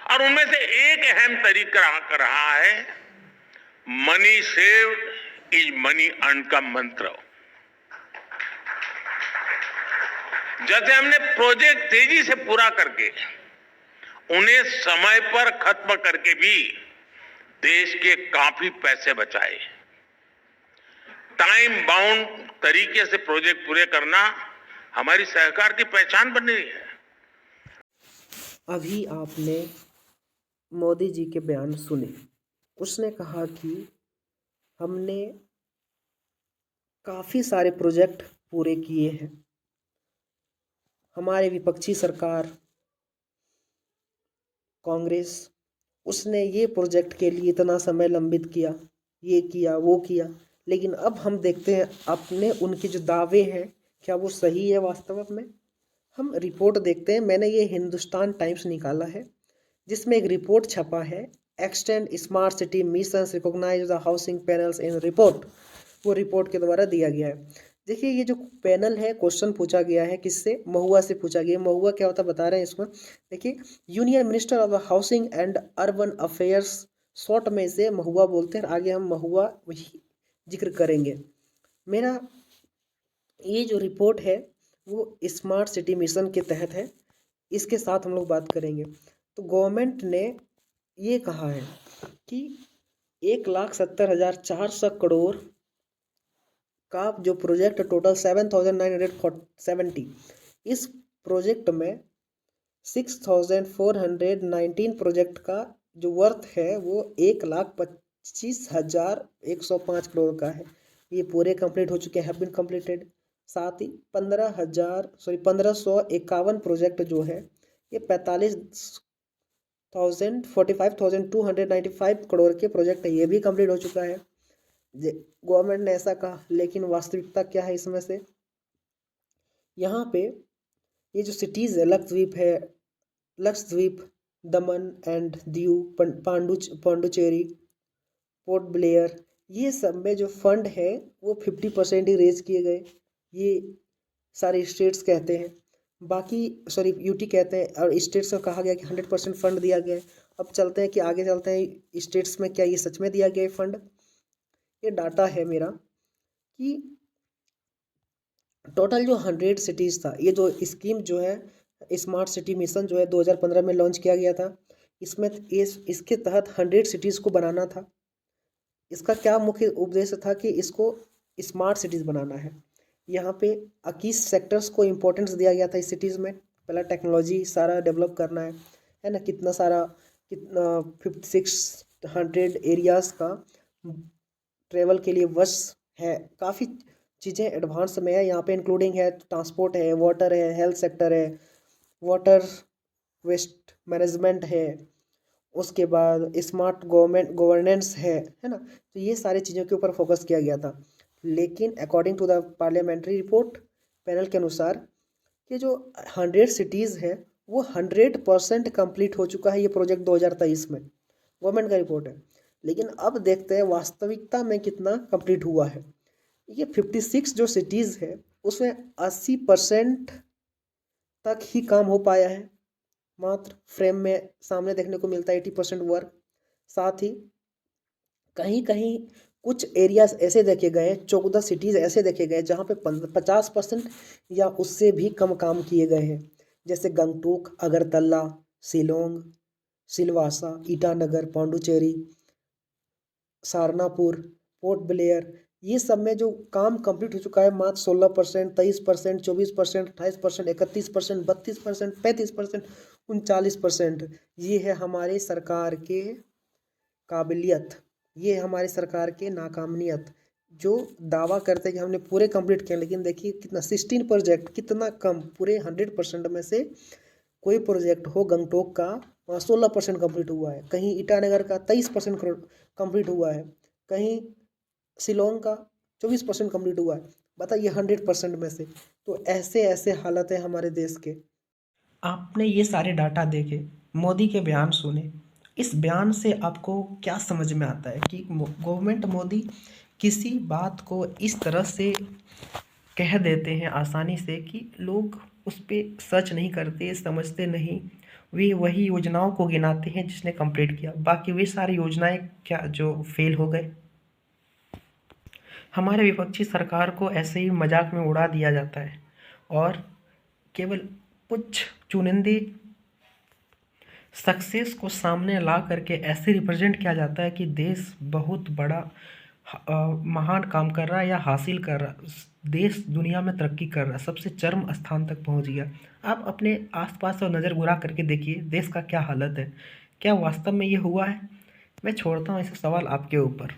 और उनमें से एक अहम तरीका रहा है money saved is money earn का मंत्र। जैसे हमने प्रोजेक्ट तेजी से पूरा करके उन्हें समय पर खत्म करके भी देश के काफी पैसे बचाए। टाइम बाउंड तरीके से प्रोजेक्ट पूरे करना हमारी सरकार की पहचान बन रही है। अभी आपने मोदी जी के बयान सुने। उसने कहा कि हमने काफ़ी सारे प्रोजेक्ट पूरे किए हैं। हमारे विपक्षी सरकार कांग्रेस, उसने ये प्रोजेक्ट के लिए इतना समय लंबित किया, ये किया वो किया, लेकिन अब हम देखते हैं अपने उनके जो दावे हैं क्या वो सही है वास्तव में। हम रिपोर्ट देखते हैं। मैंने ये हिंदुस्तान टाइम्स निकाला है जिसमें एक रिपोर्ट छपा है, extend smart city missions recognise the housing panels in report. वो रिपोर्ट के द्वारा दिया गया है। देखिए ये जो पैनल है, क्वेश्चन पूछा गया है किससे, महुआ से पूछा गया। महुआ क्या होता है बता रहे हैं इसमें। देखिए, union minister of housing and urban affairs, short में इसे महुआ बोलते हैं। आगे हम महुआ जिक्र करेंगे। मेरा ये जो रिपोर्ट है वो स्मार्ट सिटी मिशन के तहत है, इसके साथ हम लोग बात करेंगे। तो गवर्नमेंट ने ये कहा है कि 1,70,400 करोड़ का जो प्रोजेक्ट टोटल 7,970, इस प्रोजेक्ट में 6,419 प्रोजेक्ट का जो वर्थ है वो 1,25,105 करोड़ का है। ये पूरे कंप्लीट हो चुके हैं, हैव बीन कंप्लीटेड। साथ ही 1551 प्रोजेक्ट जो है ये 45,295 करोड़ के प्रोजेक्ट है, ये भी कंप्लीट हो चुका है। गवर्नमेंट ने ऐसा कहा, लेकिन वास्तविकता क्या है इसमें से। यहाँ पे ये जो सिटीज़ है, लक्षद्वीप, दमन एंड दीव, पांडुचेरी, पोर्ट ब्लेयर, ये सब में जो फंड है वो 50% ही रेज किए गए। ये सारे स्टेट्स कहते हैं, बाकी यूटी कहते हैं, और स्टेट्स को कहा गया कि 100% फंड दिया गया है। अब चलते हैं कि आगे चलते हैं स्टेट्स में क्या ये सच में दिया गया है फंड। ये डाटा है मेरा कि टोटल जो 100 सिटीज़ था, ये जो स्कीम जो है स्मार्ट सिटी मिशन जो है 2015 में लॉन्च किया गया था। इसमें इसके तहत 100 सिटीज़ को बनाना था। इसका क्या मुख्य उद्देश्य था कि इसको स्मार्ट सिटीज़ बनाना है। यहाँ पे 21 सेक्टर्स को इम्पोर्टेंस दिया गया था इस सिटीज़ में। पहला टेक्नोलॉजी सारा डेवलप करना है ना, कितना 5600 एरियाज़ का ट्रेवल के लिए बस है। काफ़ी चीज़ें एडवांस में है यहाँ पे, इंक्लूडिंग है ट्रांसपोर्ट है, वाटर है, हेल्थ सेक्टर है, वाटर वेस्ट मैनेजमेंट है, उसके बाद स्मार्ट गवर्नेंस है ना। तो ये सारी चीज़ों के ऊपर फोकस किया गया था। लेकिन according to the parliamentary report panel के अनुसार ये जो 100 सिटीज़ है वो 100% कंप्लीट हो चुका है ये प्रोजेक्ट 2023 में। गवर्नमेंट का रिपोर्ट है। लेकिन अब देखते हैं वास्तविकता में कितना कंप्लीट हुआ है। ये 56 जो सिटीज़ है उसमें 80% तक ही काम हो पाया है। मात्र फ्रेम में सामने देखने को मिलता है 80% वर्क। साथ ही कहीं कहीं कुछ एरियाज ऐसे देखे गए, 14 सिटीज़ ऐसे देखे गए जहाँ पे 50% या उससे भी कम काम किए गए हैं, जैसे गंगटोक, अगरतला, शिलोंग, सिलवासा, ईटानगर, पांडुचेरी, सारनापुर, पोर्ट ब्लेयर। ये सब में जो काम कंप्लीट हो चुका है मात्र 16%, 23%, 24%, 28%, 31%, 32%, 35%, 39%। ये है हमारी सरकार के काबिलियत, ये हमारी सरकार के नाकामनियत। जो दावा करते हैं कि हमने पूरे कंप्लीट किए, लेकिन देखिए कितना 16 प्रोजेक्ट, कितना कम। पूरे 100% में से कोई प्रोजेक्ट हो गंगटोक का 16% कंप्लीट हुआ है, कहीं ईटानगर का 23% कंप्लीट हुआ है, कहीं शिलोंग का 24% कंप्लीट हुआ है। बताइए 100% में से। तो ऐसे ऐसे हालत है हमारे देश के। आपने ये सारे डाटा देखे, मोदी के बयान सुने। इस बयान से आपको क्या समझ में आता है कि गवर्नमेंट मोदी किसी बात को इस तरह से कह देते हैं आसानी से कि लोग उस पर सर्च नहीं करते, समझते नहीं, वे वही योजनाओं को गिनाते हैं जिसने कंप्लीट किया, बाकी वे सारी योजनाएं क्या जो फेल हो गए। हमारे विपक्षी सरकार को ऐसे ही मजाक में उड़ा दिया जाता है और केवल कुछ चुनिंदे सक्सेस को सामने ला करके ऐसे रिप्रेजेंट किया जाता है कि देश बहुत बड़ा महान काम कर रहा है या हासिल कर रहा, देश दुनिया में तरक्की कर रहा है, सबसे चरम स्थान तक पहुंच गया। आप अपने आसपास और नज़र घुरा करके देखिए देश का क्या हालत है, क्या वास्तव में ये हुआ है। मैं छोड़ता हूँ ऐसे सवाल आपके ऊपर।